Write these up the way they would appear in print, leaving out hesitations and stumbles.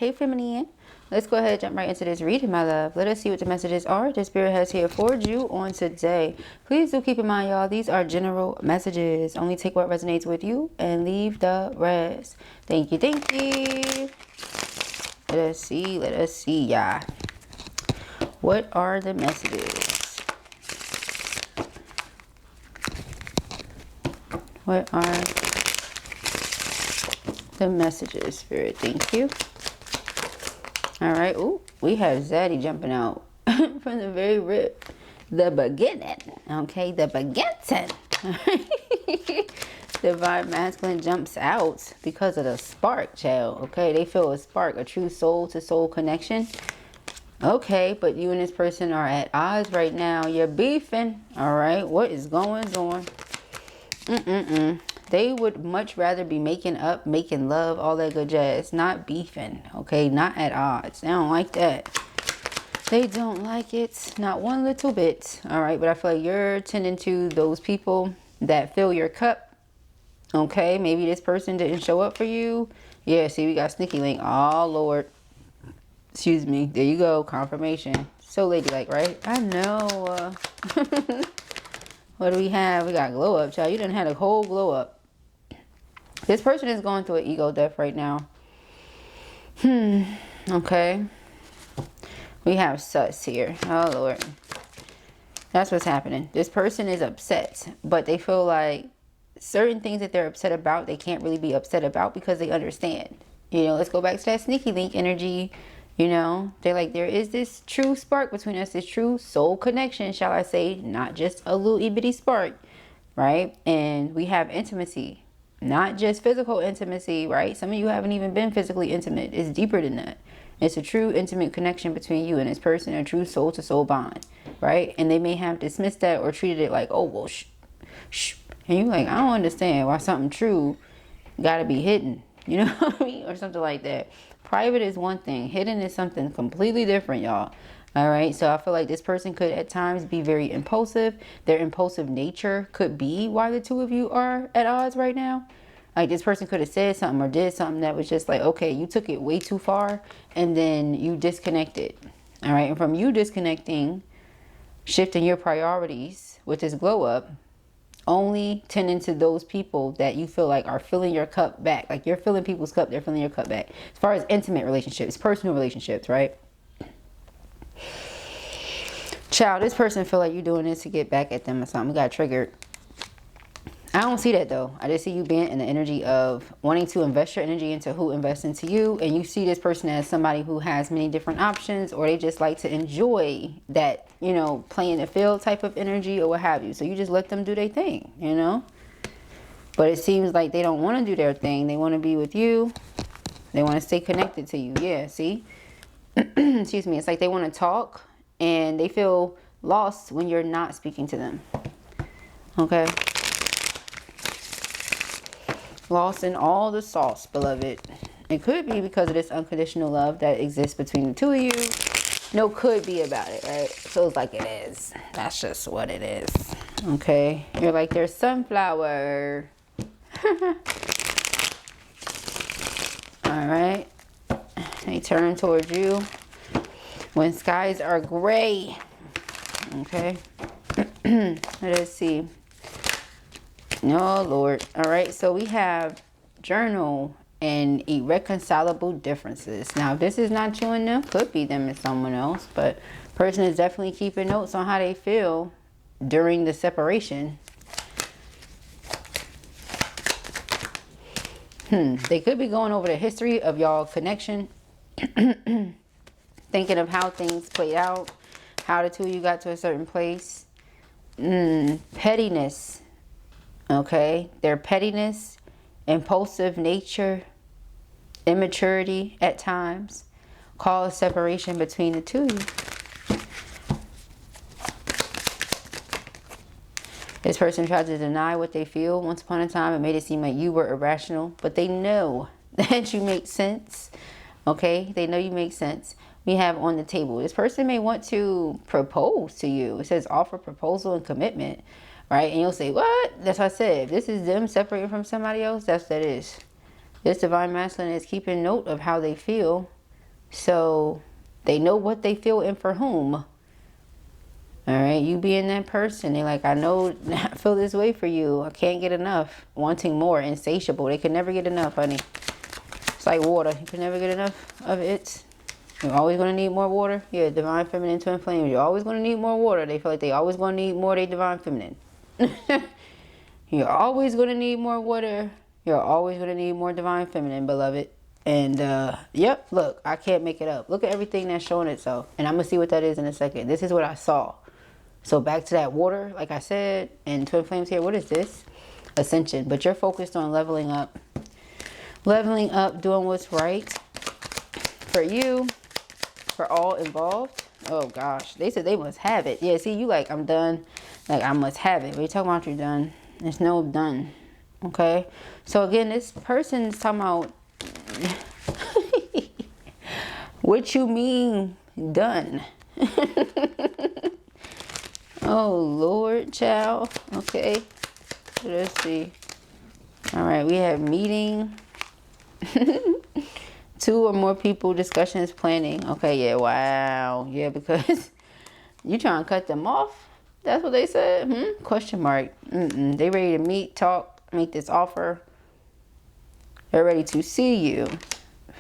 Hey, feminine. Let's go ahead and jump right into this reading, my love. Let us see what the messages are the Spirit has here for you on today. Please do keep in mind, y'all, these are general messages. Only take what resonates with you and leave the rest. Thank you, thank you. Let us see, y'all. What are the messages? What are the messages, Spirit? Thank you. All right. Ooh, we have Zaddy jumping out from the very rip. The beginning. Okay, the beginning. Divine Masculine jumps out because of the spark, child. Okay, they feel a spark, a true soul-to-soul connection. Okay, but you and this person are at odds right now. You're beefing. All right, what is going on? They would much rather be making up, making love, all that good jazz, not beefing. Okay, not at odds. They don't like that. They don't like it, not one little bit. All right, but I feel like you're tending to those people that fill your cup. Okay, maybe this person didn't show up for you. Yeah, see, we got sneaky link. Oh, Lord. Excuse me. There you go. Confirmation. So ladylike, right? I know. What do we have? We got glow up, child. You done had a whole glow up. This person is going through an ego death right now. Okay. We have sus here. Oh, Lord. That's what's happening. This person is upset, but they feel like certain things that they're upset about, they can't really be upset about because they understand. You know, let's go back to that sneaky link energy. You know, they're like, there is this true spark between us, this true soul connection, shall I say, not just a little itty spark, right? And we have intimacy, not just physical intimacy, right? Some of you haven't even been physically intimate. It's deeper than that. It's a true intimate connection between you and this person, a true soul to soul bond, right? And they may have dismissed that or treated it like, oh, well, shh. And you're like, I don't understand why something true got to be hidden, you know what I mean? Or something like that. Private is one thing. Hidden is something completely different, y'all. All right. So I feel like this person could at times be very impulsive. Their impulsive nature could be why the two of you are at odds right now. Like this person could have said something or did something that was just like, okay, you took it way too far and then you disconnected. All right. And from you disconnecting, shifting your priorities with this glow up, only tending to those people that you feel like are filling your cup back. Like you're filling people's cup, they're filling your cup back. As far as intimate relationships, personal relationships, right? Child, this person feel like you're doing this to get back at them or something. We got triggered. I don't see that though. I just see you being in the energy of wanting to invest your energy into who invests into you. And you see this person as somebody who has many different options, or they just like to enjoy that, you know, playing the field type of energy or what have you. So you just let them do their thing, you know. But it seems like they don't want to do their thing. They want to be with you. They want to stay connected to you. Yeah, see? Excuse me. It's like they want to talk and they feel lost when you're not speaking to them. Okay. Lost in all the sauce, beloved. It could be because of this unconditional love that exists between the two of you. No could be about it, right? Feels like it is. That's just what it is. Okay. You're like their sunflower. All right. They turn towards you when skies are gray. Okay. Let us see. Oh, Lord. All right. So we have journal and irreconcilable differences. Now, if this is not you and them, could be them and someone else. But person is definitely keeping notes on how they feel during the separation. They could be going over the history of y'all connection. Thinking of how things played out. How the two of you got to a certain place. Pettiness. Okay, their pettiness, impulsive nature, immaturity at times cause separation between the two of you. This person tried to deny what they feel once upon a time and made it seem like you were irrational, but they know that you make sense. Okay, they know you make sense. We have on the table, this person may want to propose to you. It says offer proposal and commitment. Right? And you'll say, what? That's what I said. If this is them separating from somebody else, that's what that is. This divine masculine is keeping note of how they feel. So they know what they feel and for whom. All right, you being that person, they're like, I know, I feel this way for you. I can't get enough. Wanting more, insatiable. They can never get enough, honey. It's like water. You can never get enough of it. You're always going to need more water. Yeah, divine feminine, twin flames. You're always going to need more water. They feel like they always going to need more. They divine feminine. You're always going to need more water. You're always going to need more divine feminine, beloved. And, yep, look, I can't make it up. Look at everything that's showing itself. And I'm going to see what that is in a second. This is what I saw. So back to that water, like I said, and twin flames here. What is this? Ascension. But you're focused on leveling up. Leveling up, doing what's right for you, for all involved. Oh, gosh. They said they must have it. Yeah, see, you like, I'm done. Like, I must have it. What are you talking about you're done? There's no done. Okay? So, again, this person's talking about what you mean done. Oh, Lord, child. Okay. Let's see. All right, we have meeting. 2 or more people, discussions, planning. Okay, yeah, wow. Yeah, because you trying to cut them off. That's what they said. Question mark. They ready to meet, talk, make this offer. They're ready to see you.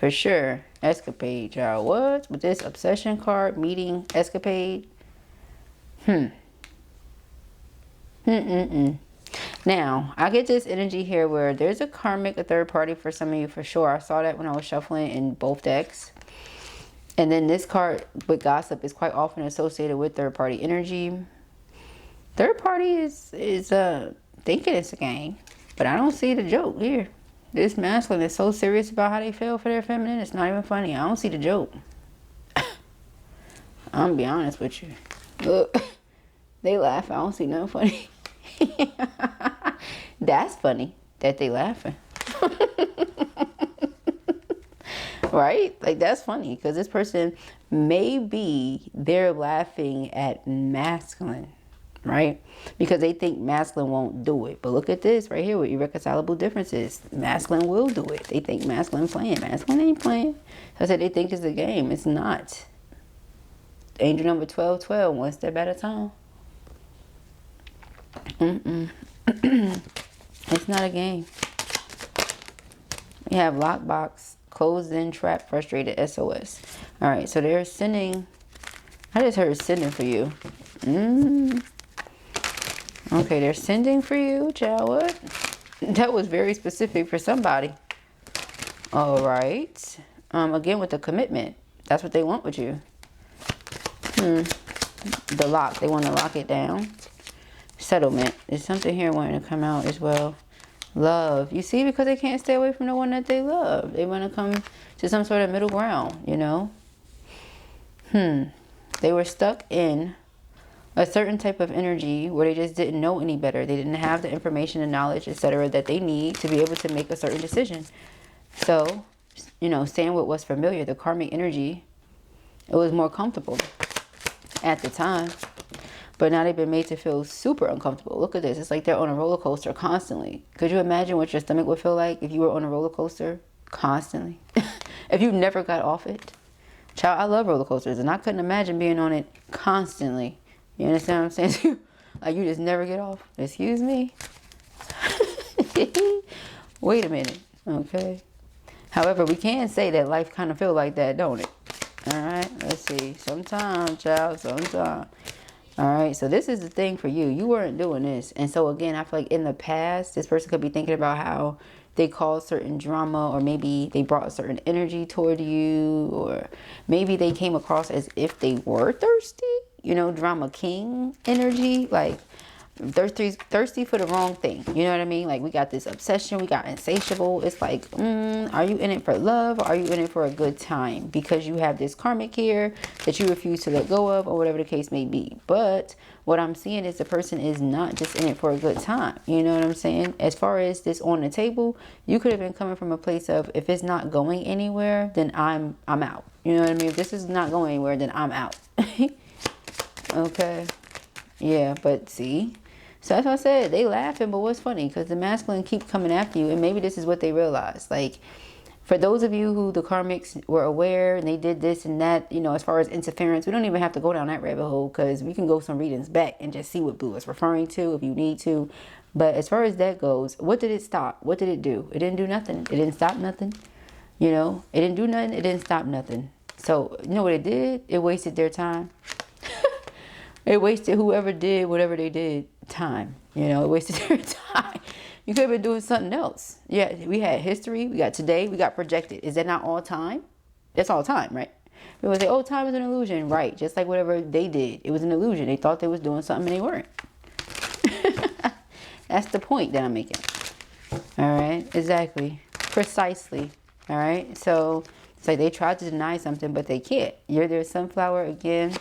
For sure. Escapade, y'all. What? With this obsession card, meeting, escapade. Now, I get this energy here where there's a karmic, a third party for some of you for sure. I saw that when I was shuffling in both decks. And then this card with gossip is quite often associated with third party energy. Third party is thinking it's a game, but I don't see the joke here. This masculine is so serious about how they feel for their feminine, it's not even funny. I don't see the joke. I'm gonna be honest with you. Look, they laugh. I don't see nothing funny. That's funny that they laughing. Right? Like, that's funny because this person, maybe they're laughing at masculine, right? Because they think masculine won't do it. But look at this right here with irreconcilable differences. Masculine will do it. They think masculine playing. Masculine ain't playing. I said they think it's a game. It's not. Angel number 1212, one step at a time. It's not a game. We have lockbox, closed in, trapped, frustrated, SOS. All right, so they're sending. I just heard sending for you. Okay, they're sending for you, child. What? That was very specific for somebody. All right. Again, with the commitment. That's what they want with you. The lock. They want to lock it down. Settlement. There's something here wanting to come out as well. Love. You see, because they can't stay away from the one that they love. They want to come to some sort of middle ground, you know. They were stuck in a certain type of energy where they just didn't know any better. They didn't have the information and knowledge, etc., that they need to be able to make a certain decision. So, you know, staying with what's familiar, the karmic energy, it was more comfortable at the time. But now they've been made to feel super uncomfortable. Look at this. It's like they're on a roller coaster constantly. Could you imagine what your stomach would feel like if you were on a roller coaster constantly? If you never got off it? Child, I love roller coasters, and I couldn't imagine being on it constantly. You understand what I'm saying? Like, you just never get off. Excuse me? Wait a minute. Okay. However, we can say that life kind of feel like that, don't it? All right. Let's see. Sometimes, child. Sometimes. All right, so this is the thing for you. You weren't doing this. And so, again, I feel like in the past, this person could be thinking about how they caused certain drama, or maybe they brought a certain energy toward you, or maybe they came across as if they were thirsty. You know, drama king energy, like thirsty for the wrong thing. You know what I mean? Like, we got this obsession, we got insatiable. It's like, are you in it for love, or are you in it for a good time? Because you have this karmic here that you refuse to let go of, or whatever the case may be. But what I'm seeing is the person is not just in it for a good time. You know what I'm saying? As far as this on the table, you could have been coming from a place of, if it's not going anywhere, then I'm out. You know what I mean? If this is not going anywhere, then I'm out. Okay. Yeah, but see, so that's what I said. They laughing, but what's funny? Because the masculine keep coming after you, and maybe this is what they realize. Like, For those of you who the karmics were aware and they did this and that, you know, as far as interference, we don't even have to go down that rabbit hole, because we can go some readings back and just see what Blue is referring to if you need to. But as far as that goes, what did it stop? What did it do? It didn't do nothing. It didn't stop nothing. You know, it didn't do nothing. It didn't stop nothing. So, you know what it did? It wasted their time. It wasted whoever did whatever they did time. You know, it wasted their time. You could have been doing something else. Yeah, we had history, we got today, we got projected. Is that not all time? That's all time, right? People say, oh, time is an illusion. Right, just like whatever they did. It was an illusion. They thought they was doing something and they weren't. That's the point that I'm making. All right, exactly. Precisely. All right, so it's like they tried to deny something, but they can't. You're their sunflower again.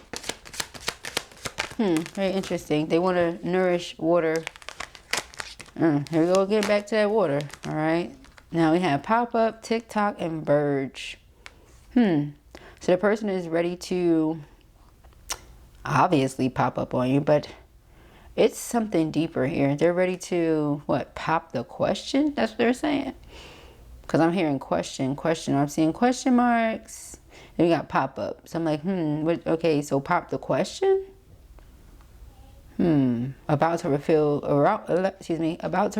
Very interesting. They want to nourish water. Here we go again, back to that water. All right. Now we have pop-up, TikTok, and Verge. So the person is ready to obviously pop up on you, but it's something deeper here. They're ready to, what, pop the question? That's what they're saying. Because I'm hearing question. I'm seeing question marks. And we got pop-up. So I'm like, what, okay, so pop the question? About to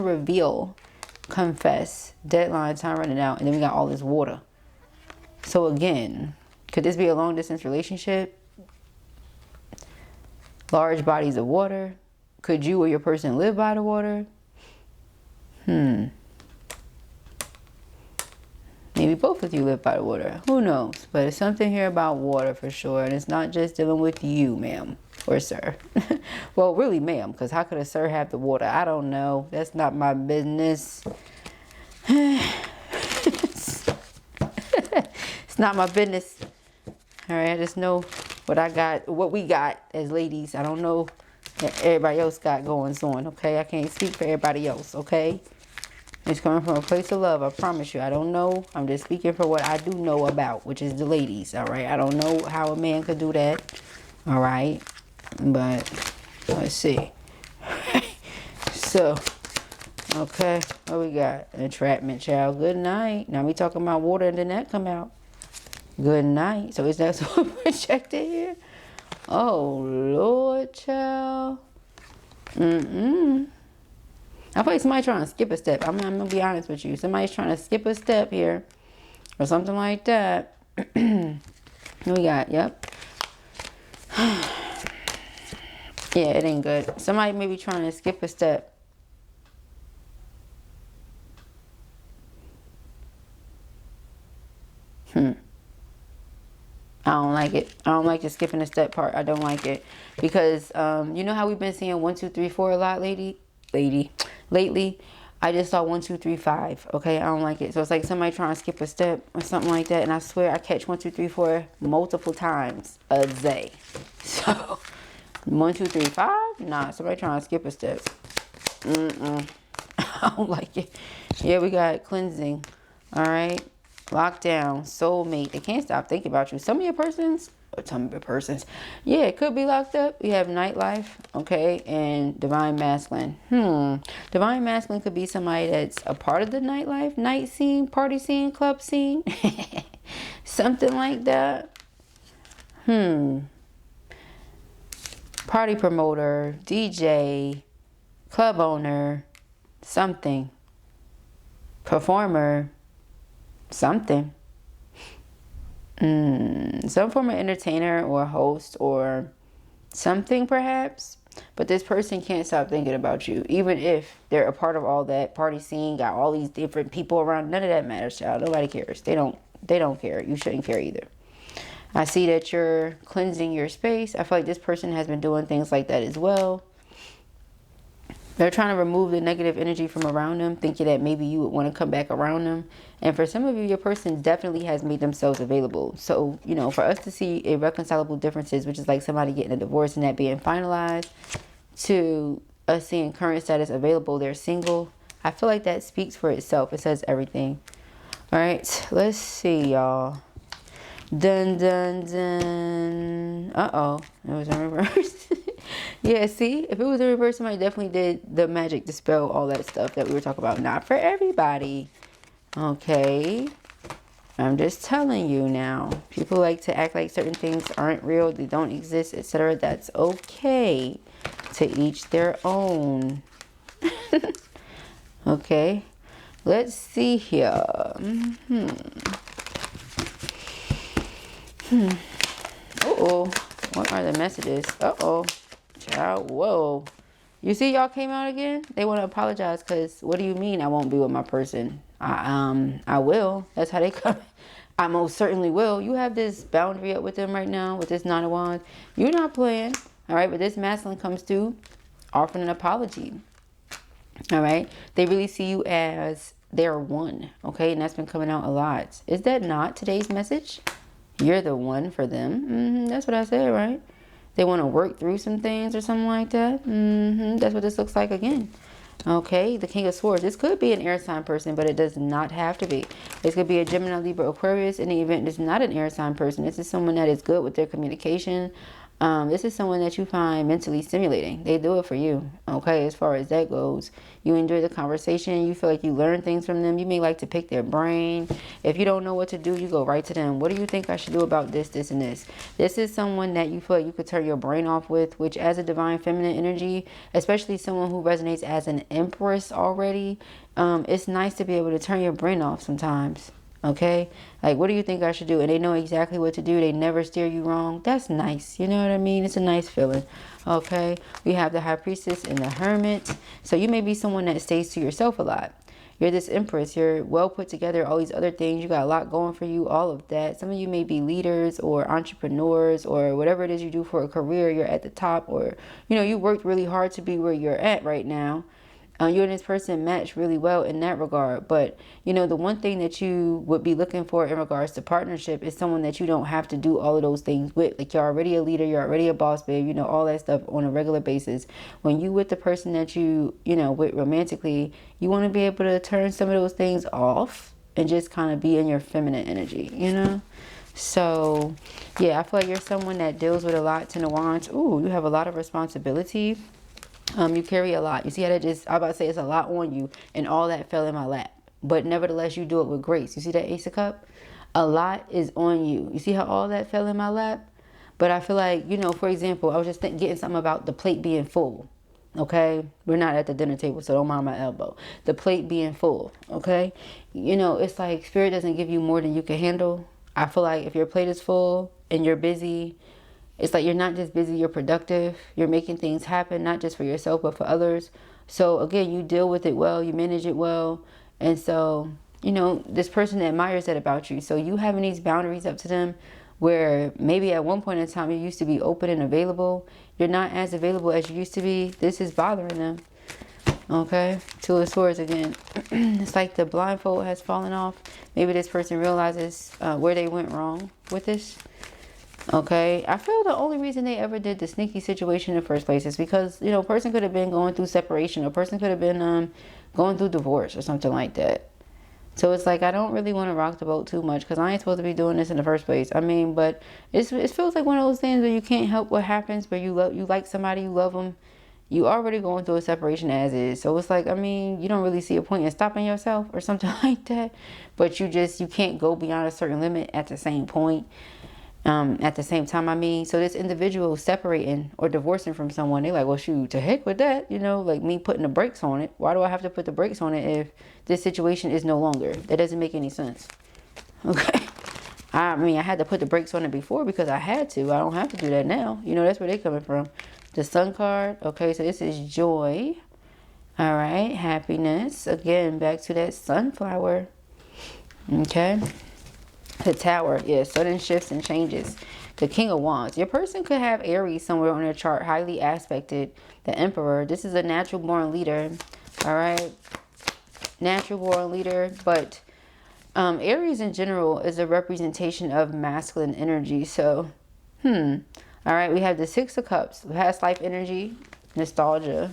reveal, confess, deadline, time running out, and then we got all this water. So again, could this be a long distance relationship? Large bodies of water. Could you or your person live by the water? Maybe both of you live by the water. Who knows? But it's something here about water for sure. And it's not just dealing with you, ma'am or sir. Well, really, ma'am, because how could a sir have the water? I don't know. That's not my business. It's not my business. All right, I just know what I got, what we got as ladies. I don't know what everybody else got going on, okay? I can't speak for everybody else, okay? It's coming from a place of love, I promise you. I don't know. I'm just speaking for what I do know about, which is the ladies, all right? I don't know how a man could do that, all right? But let's see. So, okay, what we got? Entrapment, child. Good night. Now we talking about water and then that come out. Good night. So is that so projected here? Oh, Lord, child. I feel like somebody trying to skip a step. I'm going to be honest with you. Somebody's trying to skip a step here. Or something like that. What we got? Yep. Yeah, it ain't good. Somebody may be trying to skip a step. I don't like it. I don't like the skipping a step part. I don't like it. Because, you know how we've been seeing 1, 2, 3, 4 a lot, lately? I just saw 1, 2, 3, 5. Okay, I don't like it. So it's like somebody trying to skip a step or something like that. And I swear I catch 1, 2, 3, 4 multiple times a day. So 1, 2, 3, 5? Nah, somebody trying to skip a step. I don't like it. Yeah, we got cleansing. All right. Lockdown, soulmate. They can't stop thinking about you. Some of your persons, yeah, it could be locked up. We have nightlife, okay, and divine masculine. Divine masculine could be somebody that's a part of the nightlife, night scene, party scene, club scene, something like that. Party promoter, DJ, club owner, something, performer. Something. Some form of entertainer or host or something perhaps. But this person can't stop thinking about you. Even if they're a part of all that party scene, got all these different people around. None of that matters, child. Nobody cares. They don't care. You shouldn't care either. I see that you're cleansing your space. I feel like this person has been doing things like that as well. They're trying to remove the negative energy from around them, thinking that maybe you would want to come back around them. And for some of you, your person definitely has made themselves available. So, you know, for us to see irreconcilable differences, which is like somebody getting a divorce and that being finalized, to us seeing current status available, they're single. I feel like that speaks for itself. It says everything. All right, let's see, y'all. Dun, dun, dun. Uh-oh, it was in reverse. Yeah, see, if it was in reverse, somebody definitely did the magic dispel all that stuff that we were talking about. Not for everybody. Okay. I'm just telling you now. People like to act like certain things aren't real, they don't exist, etc. That's okay. To each their own. Okay. Let's see here. Uh-oh. What are the messages? Uh-oh. Child, whoa. You see y'all came out again? They want to apologize because what do you mean I won't be with my person? I will. That's how they come. I most certainly will. You have this boundary up with them right now with this Nine of Wands. You're not playing. All right. But this masculine comes through offering an apology. All right. They really see you as their one. Okay. And that's been coming out a lot. Is that not today's message? You're the one for them. That's what I said, right? They want to work through some things or something like that. That's what this looks like again. Okay, the King of Swords. This could be an air sign person, but it does not have to be. This could be a Gemini, Libra, Aquarius. In the event it's not an air sign person, this is someone that is good with their communication. This is someone that you find mentally stimulating. They do it for you. Okay, as far as that goes. You enjoy the conversation. You feel like you learn things from them. You may like to pick their brain. If you don't know what to do, you go right to them. What do you think I should do about this, this, and this? This is someone that you feel like you could turn your brain off with, which as a divine feminine energy, especially someone who resonates as an empress already, it's nice to be able to turn your brain off sometimes. Okay, like what do you think I should do? And they know exactly what to do. They never steer you wrong. That's nice. You know what I mean? It's a nice feeling. Okay, we have the High Priestess and the Hermit. So you may be someone that stays to yourself a lot. You're this empress. You're well put together. All these other things. You got a lot going for you. All of that. Some of you may be leaders or entrepreneurs or whatever it is you do for a career. You're at the top, or you know you worked really hard to be where you're at right now. You and this person match really well in that regard. But, you know, the one thing that you would be looking for in regards to partnership is someone that you don't have to do all of those things with. Like, you're already a leader, you're already a boss, babe, you know, all that stuff on a regular basis. When you with the person that you know, with romantically, you want to be able to turn some of those things off and just kind of be in your feminine energy, you know? So, yeah, I feel like you're someone that deals with a lot. Ten of Wands. Ooh, you have a lot of responsibility. You carry a lot. You see how that just, I'm about to say it's a lot on you, and all that fell in my lap. But nevertheless, you do it with grace. You see that Ace of Cups? A lot is on you. You see how all that fell in my lap? But I feel like, you know, for example, I was just getting something about the plate being full. Okay? We're not at the dinner table, so don't mind my elbow. The plate being full. Okay? You know, it's like Spirit doesn't give you more than you can handle. I feel like if your plate is full and you're busy, it's like you're not just busy, you're productive. You're making things happen, not just for yourself, but for others. So again, you deal with it well, you manage it well. And so, you know, this person admires that about you. So you having these boundaries up to them where maybe at one point in time you used to be open and available. You're not as available as you used to be. This is bothering them. Okay, Two of Swords again. It's like the blindfold has fallen off. Maybe this person realizes where they went wrong with this. Okay, I feel the only reason they ever did the sneaky situation in the first place is because, you know, a person could have been going through separation. A person could have been going through divorce or something like that. So it's like, I don't really want to rock the boat too much because I ain't supposed to be doing this in the first place. I mean, but it feels like one of those things where you can't help what happens, but you like somebody, you love them. You already going through a separation as is. So it's like, I mean, you don't really see a point in stopping yourself or something like that. But you can't go beyond a certain limit at the same point. At the same time, I mean, so this individual separating or divorcing from someone, they're like, well, shoot, to heck with that, you know, like me putting the brakes on it. Why do I have to put the brakes on it if this situation is no longer? That doesn't make any sense. Okay. I mean, I had to put the brakes on it before because I had to. I don't have to do that now. You know, that's where they're coming from. The Sun card. Okay, so this is joy. All right, happiness. Again, back to that sunflower. Okay. The Tower, yeah, sudden shifts and changes. The King of Wands. Your person could have Aries somewhere on their chart, highly aspected. The Emperor. This is a natural born leader. All right. Natural born leader. But Aries in general is a representation of masculine energy. So, all right. We have the Six of Cups. Past life energy. Nostalgia.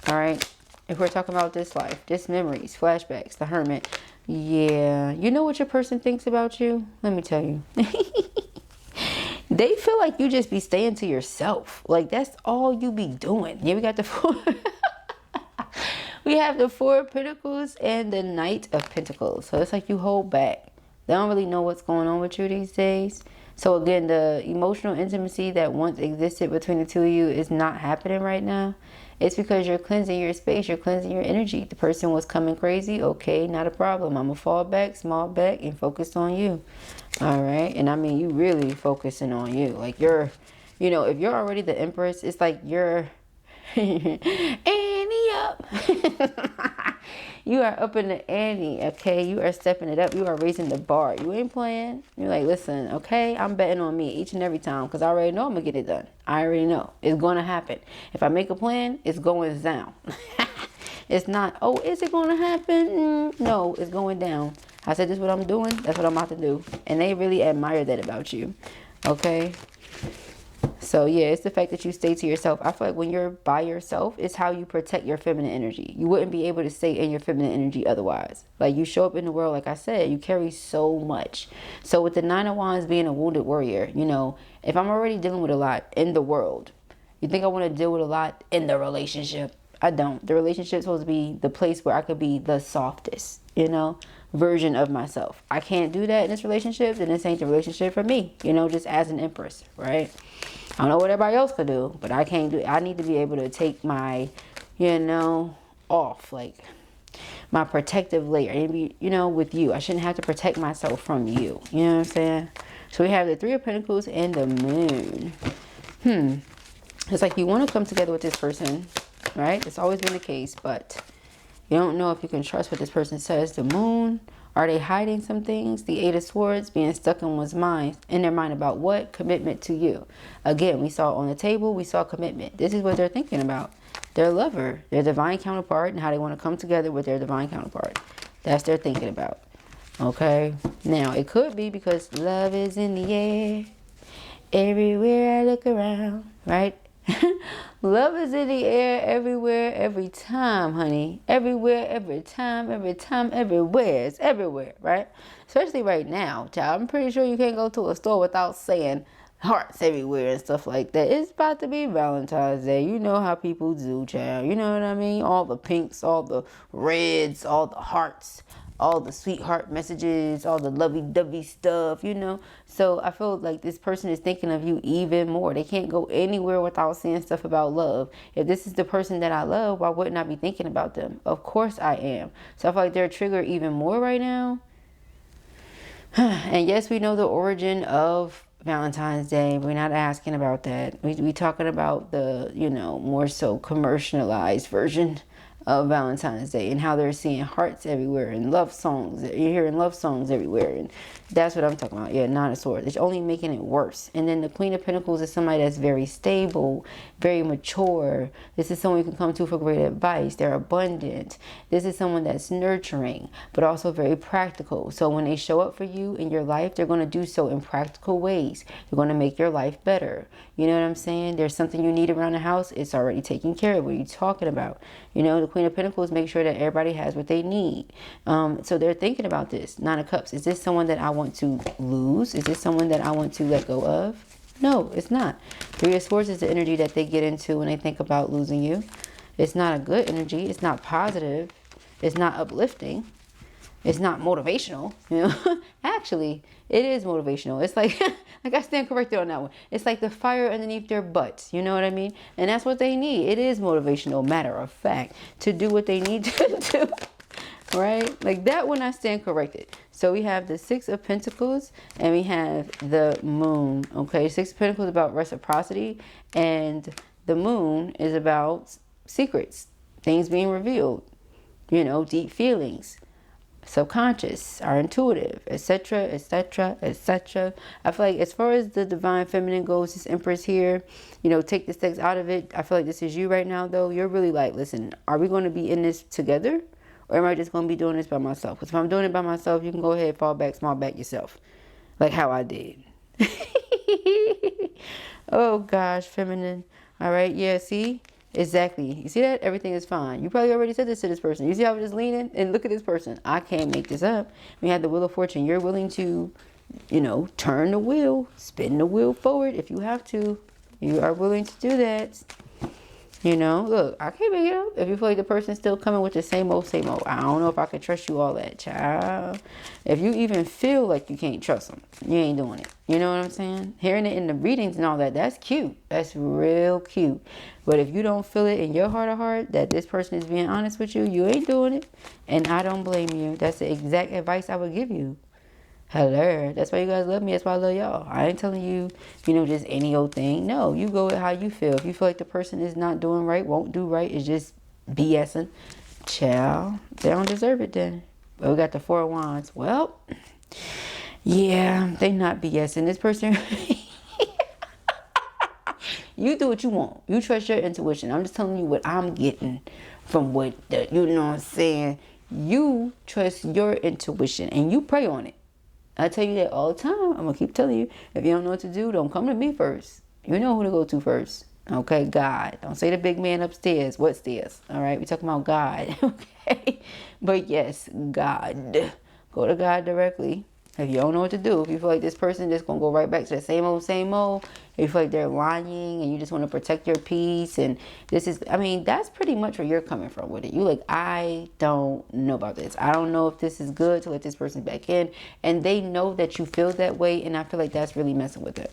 All right. If we're talking about this life, this memories, flashbacks, the Hermit. Yeah, you know what your person thinks about you? Let me tell you. They feel like you just be staying to yourself. Like, that's all you be doing. Yeah, we got the four. We have the Four of Pentacles and the Knight of Pentacles. So it's like you hold back. They don't really know what's going on with you these days. So again, the emotional intimacy that once existed between the two of you is not happening right now. It's because you're cleansing your space, you're cleansing your energy. The person was coming crazy, okay, not a problem. I'm gonna fall back, small back, and focus on you. All right, and I mean, you really focusing on you. Like you're, you know, if you're already the Empress, it's like you're Annie up. You are up in the ante, okay? You are stepping it up. You are raising the bar. You ain't playing. You're like, listen, okay? I'm betting on me each and every time because I already know I'm going to get it done. I already know. It's going to happen. If I make a plan, it's going down. It's not, oh, is it going to happen? No, it's going down. I said, this is what I'm doing. That's what I'm about to do. And they really admire that about you, okay? So yeah, it's the fact that you stay to yourself. I feel like when you're by yourself, it's how you protect your feminine energy. You wouldn't be able to stay in your feminine energy otherwise. Like you show up in the world, like I said, you carry so much. So with the Nine of Wands being a wounded warrior, you know, if I'm already dealing with a lot in the world, you think I want to deal with a lot in the relationship? I don't. The relationship's supposed to be the place where I could be the softest, you know, version of myself. I can't do that in this relationship, then this ain't the relationship for me, you know, just as an Empress, right? I don't know what everybody else could do, but I can't do it. I need to be able to take my, you know, off, like my protective layer. And be, you know, with you, I shouldn't have to protect myself from you. You know what I'm saying? So we have the Three of Pentacles and the Moon. It's like you want to come together with this person, right? It's always been the case, but you don't know if you can trust what this person says. The Moon, are they hiding some things? The Eight of Swords, being stuck in one's mind, in their mind about what? Commitment to you. Again, we saw on the table, we saw commitment. This is what they're thinking about. Their lover, their divine counterpart, and how they want to come together with their divine counterpart. That's what they're thinking about. Okay? Now, it could be because love is in the air. Everywhere I look around, right? Love is in the air everywhere, every time, honey. Everywhere, every time, everywhere. It's everywhere, right? Especially right now, child. I'm pretty sure you can't go to a store without saying hearts everywhere and stuff like that. It's about to be Valentine's Day. You know how people do, child. You know what I mean? All the pinks, all the reds, all the hearts, all the sweetheart messages, all the lovey-dovey stuff, you know. So I feel like this person is thinking of you even more. They can't go anywhere without saying stuff about love. If this is the person that I love, why wouldn't I be thinking about them? Of course I am. So I feel like they're triggered even more right now. And yes, we know the origin of Valentine's Day. We're not asking about that. We talking about the, you know, more so commercialized version of Valentine's Day and how they're seeing hearts everywhere and love songs. You're hearing love songs everywhere, and that's what I'm talking about. Yeah, Nine of Swords. It's only making it worse. And then the Queen of Pentacles is somebody that's very stable, very mature. This is someone you can come to for great advice. They're abundant. This is someone that's nurturing, but also very practical. So when they show up for you in your life, they're going to do so in practical ways. They're going to make your life better. You know what I'm saying? There's something you need around the house. It's already taken care of. What are you talking about? You know, the Queen of Pentacles makes sure that everybody has what they need. So they're thinking about this. Nine of Cups. Is this someone that I want to lose? Is this someone that I want to let go of? No, it's not. Three of Swords is the energy that they get into when they think about losing you. It's not a good energy. It's not positive. It's not uplifting. It's not motivational. You know, actually, it is motivational. It's like, like I stand corrected on that one. It's like the fire underneath their butts. You know what I mean? And that's what they need. It is motivational, matter of fact, to do what they need to do. Right? Like that one, I stand corrected. So we have the Six of Pentacles and we have the Moon. Okay, Six of Pentacles is about reciprocity, and the Moon is about secrets, things being revealed. You know, deep feelings. Subconscious, our intuitive, etc., etc., etc. I feel like as far as the divine feminine goes, this Empress here, you know, take the sex out of it. I feel like this is you right now, though. You're really like, listen, are we going to be in this together, or am I just going to be doing this by myself? Because if I'm doing it by myself, you can go ahead, fall back, small back yourself, like how I did. Oh gosh, feminine. All right, yeah, see. Exactly. You see that? Everything is fine. You probably already said this to this person. You see how I'm just leaning? And look at this person. I can't make this up. We had the Wheel of Fortune. You're willing to, you know, turn the wheel, spin the wheel forward if you have to. You are willing to do that. You know, look, I can't make it up. If you feel like the person's still coming with the same old, I don't know if I can trust you all that, child. If you even feel like you can't trust them, you ain't doing it. You know what I'm saying? Hearing it in the readings and all that, that's cute. That's real cute. But if you don't feel it in your heart of heart that this person is being honest with you, you ain't doing it. And I don't blame you. That's the exact advice I would give you. Hello. That's why you guys love me. That's why I love y'all. I ain't telling you, you know, just any old thing. No, you go with how you feel. If you feel like the person is not doing right, won't do right, is just BSing, child, they don't deserve it then. But we got the Four of Wands. Well, yeah, they not BSing. This person, you do what you want. You trust your intuition. I'm just telling you what I'm getting from what the, you know what I'm saying. You trust your intuition and you pray on it. I tell you that all the time. I'm going to keep telling you. If you don't know what to do, don't come to me first. You know who to go to first. Okay, God. Don't say the big man upstairs. What stairs? All right, we're talking about God. Okay? But yes, God. Go to God directly. If you don't know what to do, if you feel like this person just going to go right back to the same old, if you feel like they're lying and you just want to protect your peace, and this is, I mean, that's pretty much where you're coming from with it. You like, I don't know about this. I don't know if this is good to let this person back in. And they know that you feel that way, and I feel like that's really messing with it.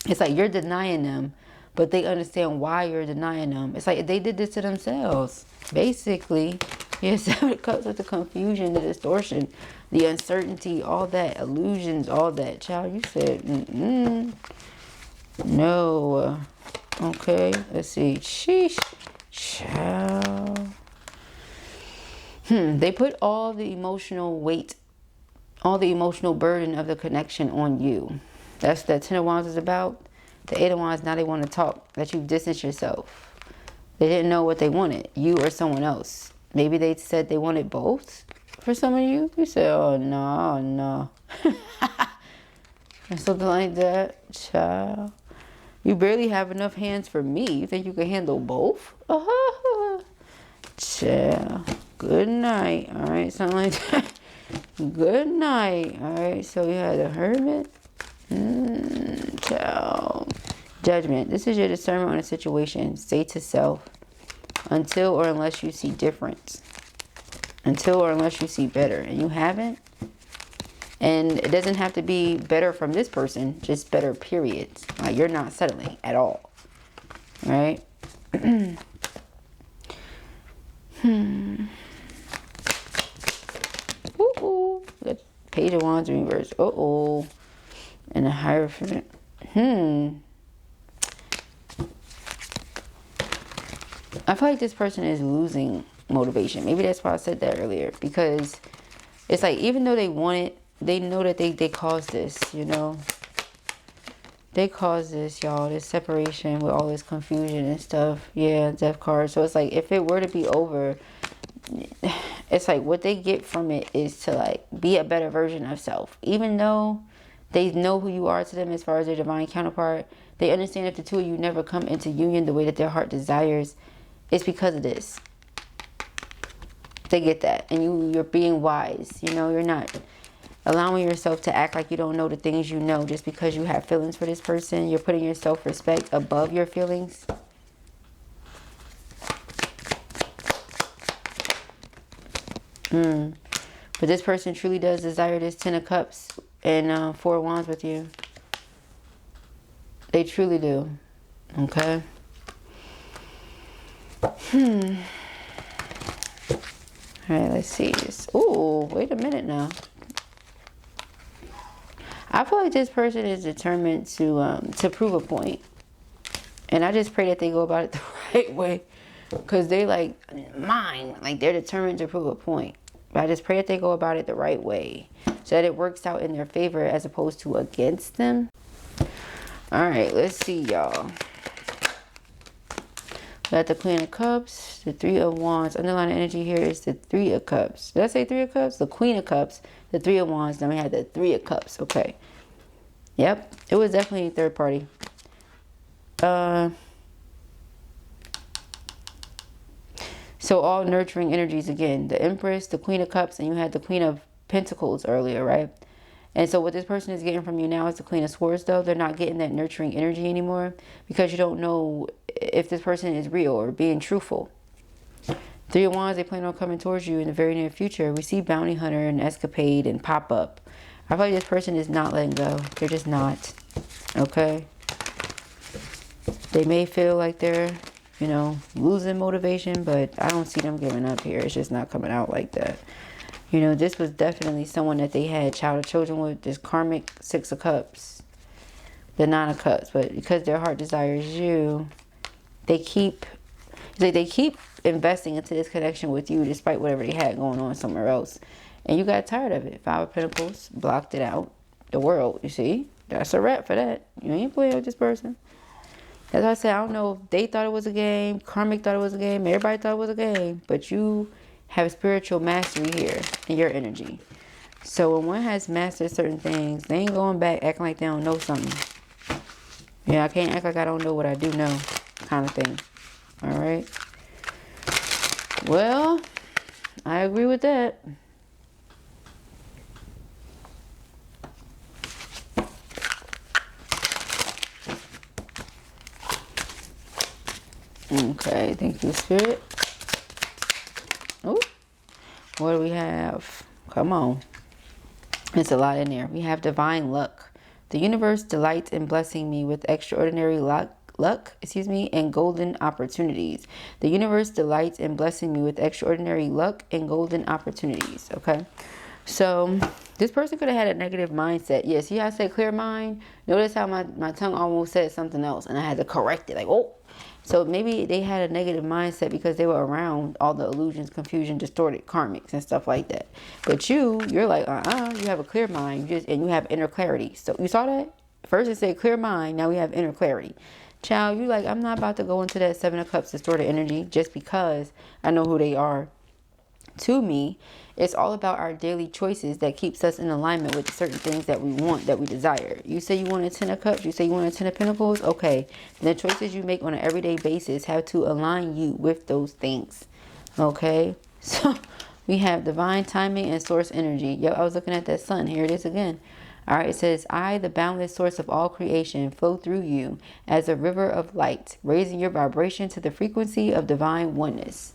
It's like you're denying them, but they understand why you're denying them. It's like they did this to themselves, basically. Yes, it comes with the confusion, the distortion, the uncertainty, all that, illusions, all that. Child, you said, no. Okay, let's see. Sheesh. Child. They put all the emotional weight, all the emotional burden of the connection on you. That's what Ten of Wands is about. The Eight of Wands, now they want to talk, that you've distanced yourself. They didn't know what they wanted, you or someone else. Maybe they said they wanted both for some of you. You said, oh, no. Or something like that. Child. You barely have enough hands for me. You think you can handle both? Child. Good night. All right, something like that. Good night. All right, so we had the Hermit. Child. Judgment. This is your discernment on a situation. Say to self, until or unless you see difference. Until or unless you see better. And you haven't. And it doesn't have to be better from this person. Just better, period. Like, you're not settling at all. Right? Ooh. Page of Wands in reverse. Uh-oh. And the Hierophant. I feel like this person is losing motivation. Maybe that's why I said that earlier. Because it's like, even though they want it, they know that they caused this, you know. They caused this, y'all. This separation with all this confusion and stuff. Yeah, Death card. So it's like, if it were to be over, it's like what they get from it is to like be a better version of self. Even though they know who you are to them as far as their divine counterpart, they understand if the two of you never come into union the way that their heart desires, it's because of this. They get that. And you're being wise. You know, you're not allowing yourself to act like you don't know the things you know just because you have feelings for this person. You're putting your self-respect above your feelings. But this person truly does desire this Ten of Cups and Four of Wands with you. They truly do. Okay. Alright, let's see this. Ooh, wait a minute now. I feel like this person is determined to prove a point. And I just pray that they go about it the right way. Because they like, mine. Like, they're determined to prove a point. But I just pray that they go about it the right way. So that it works out in their favor as opposed to against them. Alright, let's see, y'all. Got the Queen of Cups, the Three of Wands. Underlying energy here is the Three of Cups. Did I say Three of Cups? The Queen of Cups, the Three of Wands. Then we had the Three of Cups. Okay. Yep. It was definitely a third party. So all nurturing energies again. The Empress, the Queen of Cups, and you had the Queen of Pentacles earlier, right? And so what this person is getting from you now is the Queen of Swords, though. They're not getting that nurturing energy anymore because you don't know if this person is real or being truthful. Three of Wands, they plan on coming towards you in the very near future. We see bounty hunter and escapade and pop up. I feel like this person is not letting go. They're just not. Okay? They may feel like they're, you know, losing motivation, but I don't see them giving up here. It's just not coming out like that. You know, this was definitely someone that they had child or children with. This karmic Six of Cups. The Nine of Cups. But because their heart desires you, they keep investing into this connection with you despite whatever they had going on somewhere else. And you got tired of it. Five of Pentacles. Blocked it out. The World, you see? That's a wrap for that. You ain't playing with this person. As I said, I don't know if they thought it was a game. Karmic thought it was a game. Everybody thought it was a game. But you have spiritual mastery here in your energy. So when one has mastered certain things, they ain't going back acting like they don't know something. Yeah, I can't act like I don't know what I do know, kind of thing. All right. Well, I agree with that. Okay, thank you, Spirit. Oh, what do we have? Come on. It's a lot in there. We have divine luck. The universe delights in blessing me with extraordinary luck, and golden opportunities. The universe delights in blessing me with extraordinary luck and golden opportunities. Okay. So this person could have had a negative mindset. Yeah, see how I said clear mind? Notice how my tongue almost said something else and I had to correct it. Like, oh. So maybe they had a negative mindset because they were around all the illusions, confusion, distorted karmics and stuff like that. But you're like, you have a clear mind, and you have inner clarity. So you saw that? First it said clear mind, now we have inner clarity. Child, you like, I'm not about to go into that Seven of Cups distorted energy just because I know who they are. To me, it's all about our daily choices that keeps us in alignment with certain things that we want, that we desire. You say you want a Ten of Cups, you say you want a Ten of Pentacles, okay. The choices you make on an everyday basis have to align you with those things, okay. So we have divine timing and source energy. Yo, I was looking at that sun. Here it is again. All right, it says, I, the boundless source of all creation, flow through you as a river of light, raising your vibration to the frequency of divine oneness.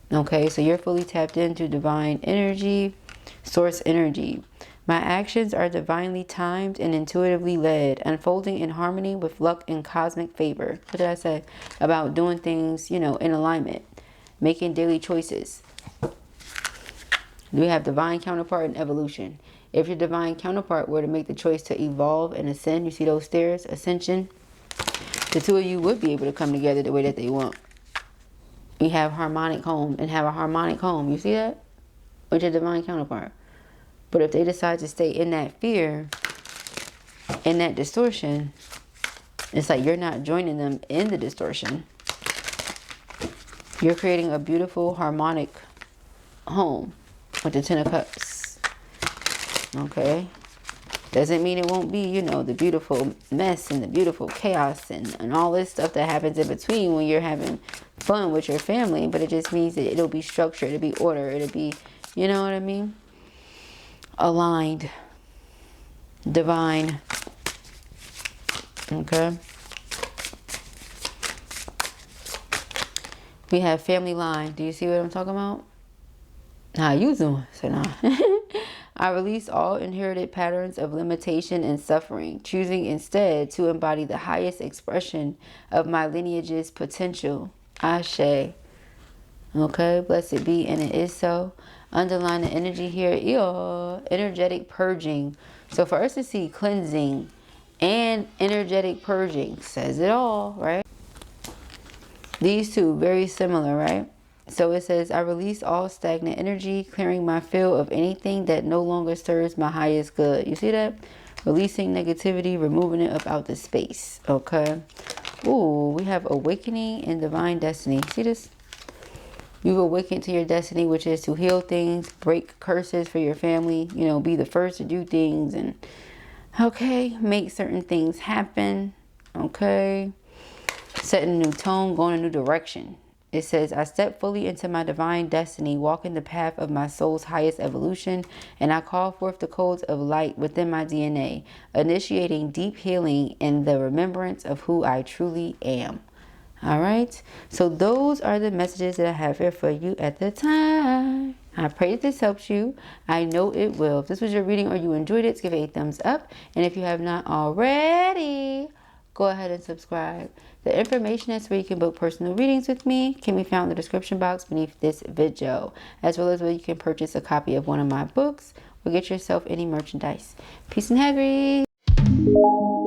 Okay, so you're fully tapped into divine energy, source energy. My actions are divinely timed and intuitively led, unfolding in harmony with luck and cosmic favor. What did I say? About doing things, you know, in alignment, making daily choices. We have divine counterpart and evolution. If your divine counterpart were to make the choice to evolve and ascend, you see those stairs, ascension, the two of you would be able to come together the way that they want. We have harmonic home and have a harmonic home. You see that? With your divine counterpart. But if they decide to stay in that fear, in that distortion, it's like you're not joining them in the distortion. You're creating a beautiful harmonic home with the Ten of Cups. Okay? Doesn't mean it won't be, you know, the beautiful mess and the beautiful chaos and all this stuff that happens in between when you're having fun with your family. But it just means that it'll be structured, it'll be order, it'll be, you know what I mean? Aligned. Divine. Okay? We have family line. Do you see what I'm talking about? How you doing? Say nah. I release all inherited patterns of limitation and suffering, choosing instead to embody the highest expression of my lineage's potential. Ashe. Okay, blessed be, and it is so. Underline the energy here. Ew, energetic purging. So for us to see cleansing and energetic purging says it all, right? These two, very similar, right? So it says, I release all stagnant energy, clearing my field of anything that no longer serves my highest good. You see that? Releasing negativity, removing it up out the space. Okay. Ooh, we have awakening and divine destiny. See this? You've awakened to your destiny, which is to heal things, break curses for your family, you know, be the first to do things and, okay, make certain things happen. Okay. Setting a new tone, going a new direction. It says, I step fully into my divine destiny, walking the path of my soul's highest evolution, and I call forth the codes of light within my DNA, initiating deep healing in the remembrance of who I truly am. All right. So those are the messages that I have here for you at the time. I pray that this helps you. I know it will. If this was your reading or you enjoyed it, give it a thumbs up. And if you have not already, go ahead and subscribe. The information that's where you can book personal readings with me can be found in the description box beneath this video, as well as where you can purchase a copy of one of my books or get yourself any merchandise. Peace and Hagrid.